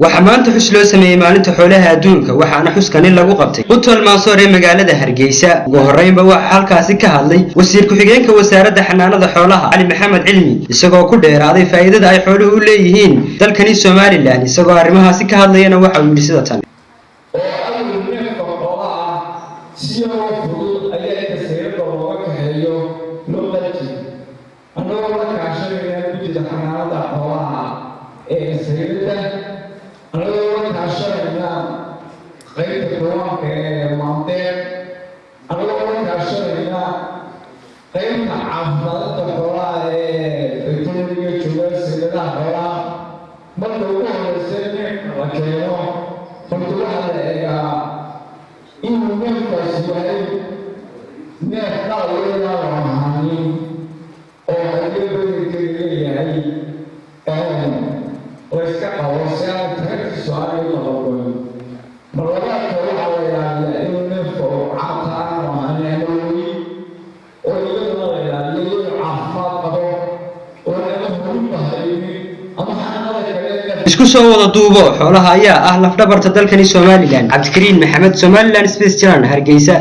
waxaa maanta xus loo sameeyay maalinta xoolaha adduunka waxaana xuskani lagu qabtay Hotel Mansour ee magaalada Hargeysa ugu horeynba waxa halkaasi ka hadlay wasiir ku-xigeenka wasaaradda xanaanada xoolaha Ali Maxamed Cilmi isagoo ku dheeraaday faa'iidada ay xooluhu u leeyihiin dalkani Soomaaliland isagoo arrimahaasi ka hadlayna waxa uu yiri sida tan isku soo wada duubo xoolaha ayaa ah laf dhabarta dalkani Soomaaliland Cabdikariin Maxamed Somaliland Space Channel Hargeysa